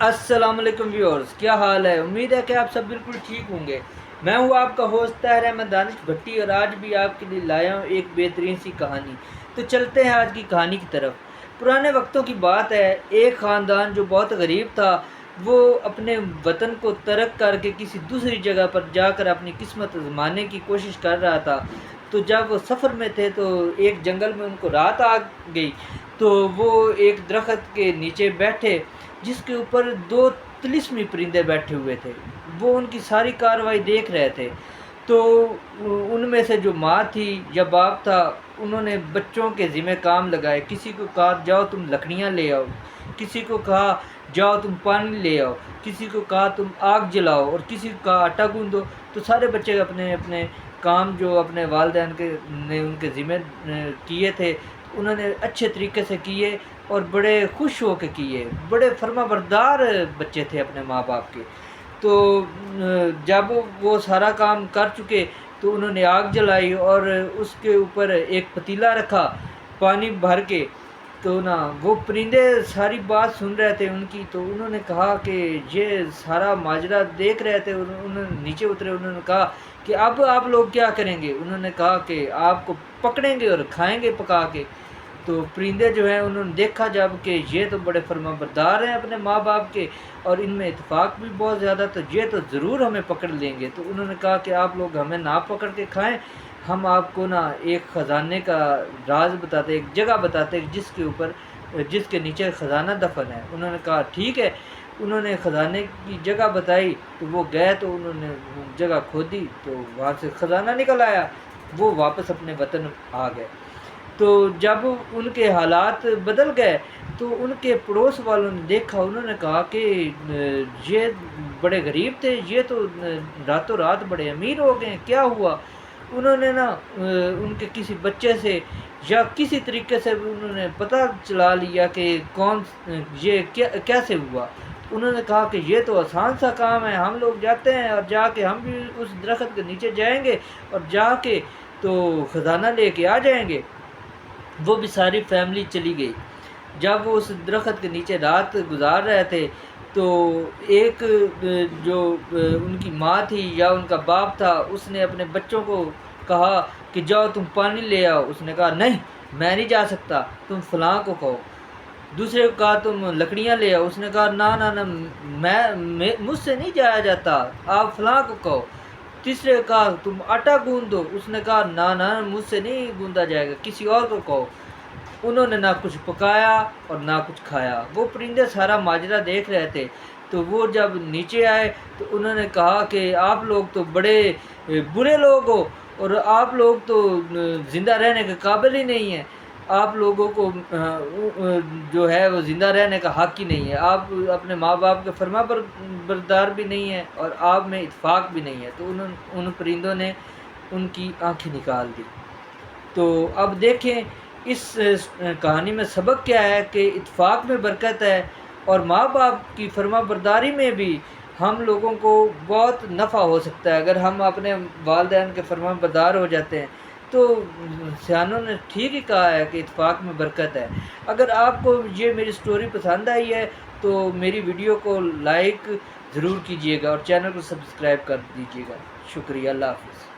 السلام علیکم ویورز، کیا حال ہے؟ امید ہے کہ آپ سب بالکل ٹھیک ہوں گے۔ میں ہوں آپ کا ہوسٹ طاہر احمد دانش بھٹی، اور آج بھی آپ کے لیے لایا ہوں ایک بہترین سی کہانی۔ تو چلتے ہیں آج کی کہانی کی طرف۔ پرانے وقتوں کی بات ہے، ایک خاندان جو بہت غریب تھا، وہ اپنے وطن کو ترک کر کے کسی دوسری جگہ پر جا کر اپنی قسمت آزمانے کی کوشش کر رہا تھا۔ تو جب وہ سفر میں تھے تو ایک جنگل میں ان کو رات آ گئی، تو وہ ایک درخت کے نیچے بیٹھے جس کے اوپر دو طلسمی پرندے بیٹھے ہوئے تھے۔ وہ ان کی ساری کارروائی دیکھ رہے تھے۔ تو ان میں سے جو ماں تھی یا باپ تھا، انہوں نے بچوں کے ذمہ کام لگائے۔ کسی کو کہا جاؤ تم لکڑیاں لے آؤ، کسی کو کہا جاؤ تم پانی لے آؤ، کسی کو کہا تم آگ جلاؤ، اور کسی کو کہا آٹا گوندو۔ تو سارے بچے اپنے اپنے کام جو اپنے والدین نے ان کے ذمہ کیے تھے، انہوں نے اچھے طریقے سے کیے اور بڑے خوش ہو کے کیے۔ بڑے فرما بردار بچے تھے اپنے ماں باپ کے۔ تو جب وہ سارا کام کر چکے تو انہوں نے آگ جلائی اور اس کے اوپر ایک پتیلا رکھا پانی بھر کے۔ تو وہ پرندے ساری بات سن رہے تھے ان کی، تو انہوں نے کہا کہ یہ سارا ماجرا دیکھ رہے تھے۔ انہوں نے نیچے اترے، انہوں نے کہا کہ اب آپ لوگ کیا کریں گے؟ انہوں نے کہا کہ آپ کو پکڑیں گے اور کھائیں گے پکا کے۔ تو پرندے جو ہیں انہوں نے دیکھا جب کہ یہ تو بڑے فرما بردار ہیں اپنے ماں باپ کے، اور ان میں اتفاق بھی بہت زیادہ، تو یہ تو ضرور ہمیں پکڑ لیں گے۔ تو انہوں نے کہا کہ آپ لوگ ہمیں نہ پکڑ کے کھائیں، ہم آپ کو ایک خزانے کا راز بتاتے، ایک جگہ بتاتے جس کے نیچے خزانہ دفن ہے۔ انہوں نے کہا ٹھیک ہے۔ انہوں نے خزانے کی جگہ بتائی، تو وہ گئے، تو انہوں نے جگہ کھودی، تو وہاں سے خزانہ نکل آیا۔ وہ واپس اپنے وطن آ گئے۔ تو جب ان کے حالات بدل گئے تو ان کے پڑوس والوں نے دیکھا، انہوں نے کہا کہ یہ بڑے غریب تھے، یہ تو راتوں رات بڑے امیر ہو گئے، کیا ہوا؟ انہوں نے ان کے کسی بچے سے یا کسی طریقے سے انہوں نے پتہ چلا لیا کہ یہ کیسے ہوا۔ انہوں نے کہا کہ یہ تو آسان سا کام ہے، ہم لوگ جاتے ہیں اور جا کے ہم بھی اس درخت کے نیچے جائیں گے اور جا کے تو خزانہ لے کے آ جائیں گے۔ وہ بھی ساری فیملی چلی گئی۔ جب وہ اس درخت کے نیچے رات گزار رہے تھے تو ایک جو ان کی ماں تھی یا ان کا باپ تھا، اس نے اپنے بچوں کو کہا کہ جاؤ تم پانی لے آؤ۔ اس نے کہا نہیں، میں نہیں جا سکتا، تم فلاں کو کہو۔ دوسرے کو کہا تم لکڑیاں لے آؤ۔ اس نے کہا نہ مجھ سے نہیں جایا جاتا، آپ فلاں کو کہو۔ تیسرے کو کہا تم آٹا گوندھ دو۔ اس نے کہا نہ مجھ سے نہیں گوندا جائے گا، کسی اور کو کہو۔ انہوں نے نہ کچھ پکایا اور نہ کچھ کھایا۔ وہ پرندے سارا ماجرا دیکھ رہے تھے۔ تو وہ جب نیچے آئے تو انہوں نے کہا کہ آپ لوگ تو بڑے برے لوگ ہو، اور آپ لوگ تو زندہ رہنے کے قابل ہی نہیں ہیں۔ آپ لوگوں کو جو ہے وہ زندہ رہنے کا حق ہی نہیں ہے۔ آپ اپنے ماں باپ کے فرما بردار بھی نہیں ہیں، اور آپ میں اتفاق بھی نہیں ہے۔ تو ان پرندوں نے ان کی آنکھیں نکال دی۔ تو اب دیکھیں اس کہانی میں سبق کیا ہے کہ اتفاق میں برکت ہے، اور ماں باپ کی فرما برداری میں بھی ہم لوگوں کو بہت نفع ہو سکتا ہے اگر ہم اپنے والدین کے فرما بردار ہو جاتے ہیں۔ تو سیانوں نے ٹھیک ہی کہا ہے کہ اتفاق میں برکت ہے۔ اگر آپ کو یہ میری سٹوری پسند آئی ہے تو میری ویڈیو کو لائک ضرور کیجیے گا اور چینل کو سبسکرائب کر دیجیے گا۔ شکریہ، اللہ حافظ۔